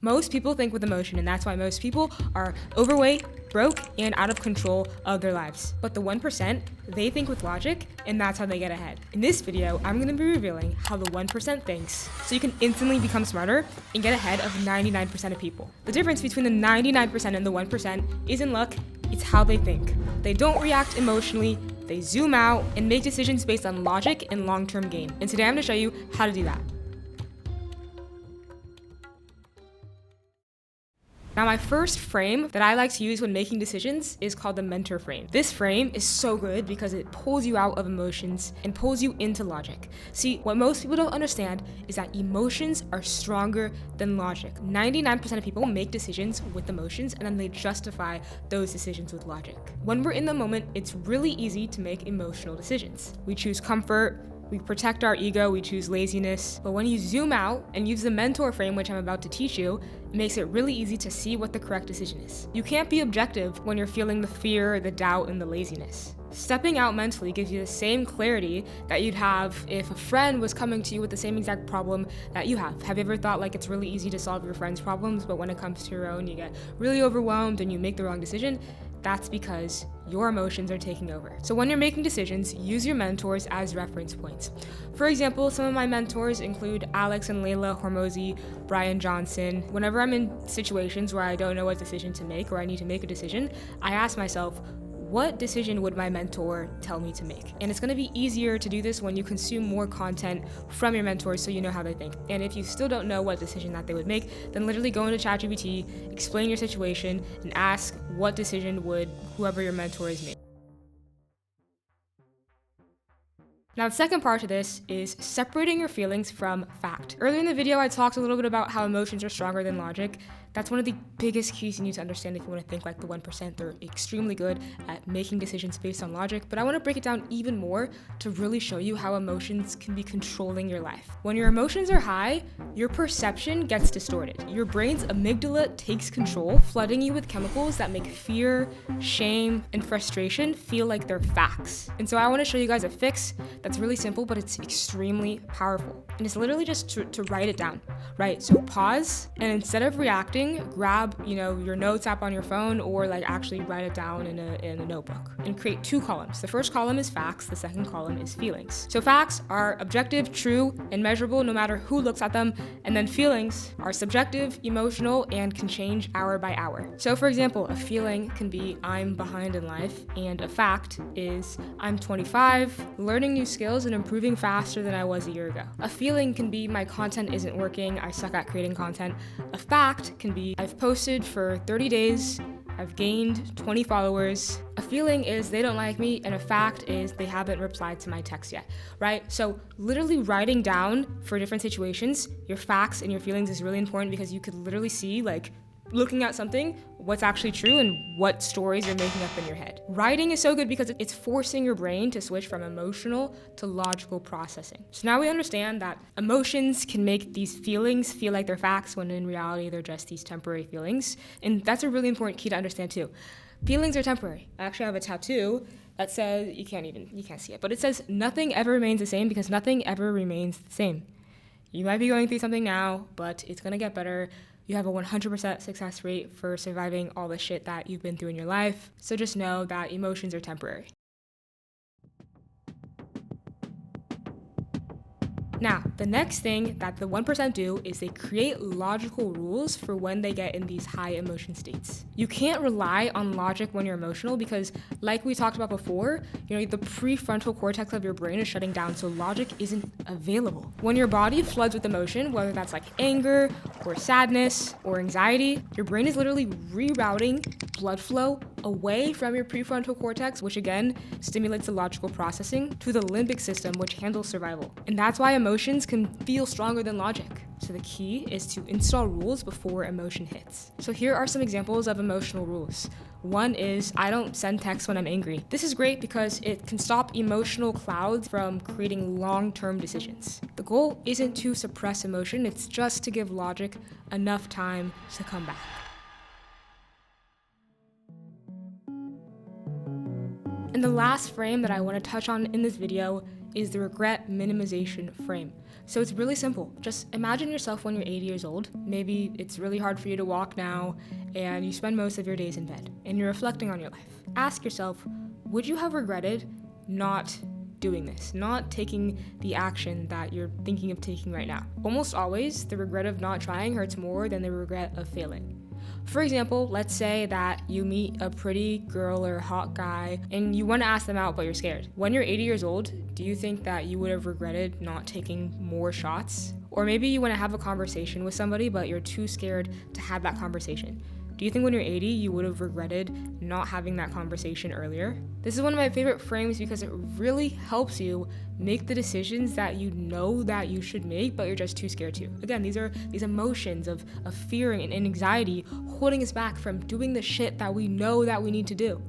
Most people think with emotion, and that's why most people are overweight, broke, and out of control of their lives. But the 1%, they think with logic, and that's how they get ahead. In this video, I'm gonna be revealing how the 1% thinks, so you can instantly become smarter and get ahead of 99% of people. The difference between the 99% and the 1% isn't luck, it's how they think. They don't react emotionally, they zoom out and make decisions based on logic and long-term gain. And today I'm gonna show you how to do that. Now, my first frame that I like to use when making decisions is called the mentor frame. This frame is so good because it pulls you out of emotions and pulls you into logic. See, what most people don't understand is that emotions are stronger than logic. 99% of people make decisions with emotions and then they justify those decisions with logic. When we're in the moment, it's really easy to make emotional decisions. We choose comfort, we protect our ego, we choose laziness. But when you zoom out and use the mentor frame, which I'm about to teach you, it makes it really easy to see what the correct decision is. You can't be objective when you're feeling the fear, the doubt, and the laziness. Stepping out mentally gives you the same clarity that you'd have if a friend was coming to you with the same exact problem that you have. Have you ever thought like it's really easy to solve your friend's problems, but when it comes to your own, you get really overwhelmed and you make the wrong decision? That's because your emotions are taking over. So when you're making decisions, use your mentors as reference points. For example, some of my mentors include Alex and Layla Hormozi, Brian Johnson. Whenever I'm in situations where I don't know what decision to make or I need to make a decision, I ask myself, what decision would my mentor tell me to make? And it's gonna be easier to do this when you consume more content from your mentors so you know how they think. And if you still don't know what decision that they would make, then literally go into ChatGPT, explain your situation, and ask what decision would whoever your mentor is make. Now, the second part to this is separating your feelings from fact. Earlier in the video, I talked a little bit about how emotions are stronger than logic. That's one of the biggest keys you need to understand if you want to think like the 1%. They're extremely good at making decisions based on logic, but I want to break it down even more to really show you how emotions can be controlling your life. When your emotions are high, your perception gets distorted. Your brain's amygdala takes control, flooding you with chemicals that make fear, shame, and frustration feel like they're facts. And so I want to show you guys a fix that's really simple, but it's extremely powerful. And it's literally just to write it down, right? So pause, and instead of reacting, grab, your notes app on your phone or like actually write it down in a notebook and create two columns. The first column is facts, the second column is feelings. So facts are objective, true, and measurable no matter who looks at them, and then feelings are subjective, emotional, and can change hour by hour. So for example, a feeling can be I'm behind in life, and a fact is I'm 25, learning new skills and improving faster than I was a year ago. A feeling can be my content isn't working, I suck at creating content. A fact can be I've posted for 30 days, I've gained 20 followers. A feeling is they don't like me, and a fact is they haven't replied to my text yet, right? So literally writing down for different situations, your facts and your feelings is really important because you could literally see like looking at something, what's actually true and what stories you're making up in your head. Writing is so good because it's forcing your brain to switch from emotional to logical processing. So now we understand that emotions can make these feelings feel like they're facts when in reality they're just these temporary feelings. And that's a really important key to understand too. Feelings are temporary. I actually have a tattoo that says, you can't see it, but it says nothing ever remains the same because nothing ever remains the same. You might be going through something now, but it's gonna get better. You have a 100% success rate for surviving all the shit that you've been through in your life. So just know that emotions are temporary. Now, the next thing that the 1% do is they create logical rules for when they get in these high emotion states. You can't rely on logic when you're emotional because, like we talked about before, the prefrontal cortex of your brain is shutting down, so logic isn't available. When your body floods with emotion, whether that's like anger or sadness or anxiety, your brain is literally rerouting blood flow away from your prefrontal cortex, which again stimulates the logical processing, to the limbic system, which handles survival. And that's why emotions can feel stronger than logic. So the key is to install rules before emotion hits. So here are some examples of emotional rules. One is I don't send texts when I'm angry. This is great because it can stop emotional clouds from creating long-term decisions. The goal isn't to suppress emotion, it's just to give logic enough time to come back. And the last frame that I want to touch on in this video is the regret minimization frame. So it's really simple. Just imagine yourself when you're 80 years old. Maybe it's really hard for you to walk now, and you spend most of your days in bed, and you're reflecting on your life. Ask yourself, would you have regretted not doing this, not taking the action that you're thinking of taking right now? Almost always, the regret of not trying hurts more than the regret of failing. For example, let's say that you meet a pretty girl or hot guy and you want to ask them out, but you're scared. When you're 80 years old, do you think that you would have regretted not taking more shots? Or maybe you want to have a conversation with somebody, but you're too scared to have that conversation. Do you think when you're 80, you would have regretted not having that conversation earlier? This is one of my favorite frames because it really helps you make the decisions that you know that you should make, but you're just too scared to. Again, these are these emotions of fear and anxiety holding us back from doing the shit that we know that we need to do.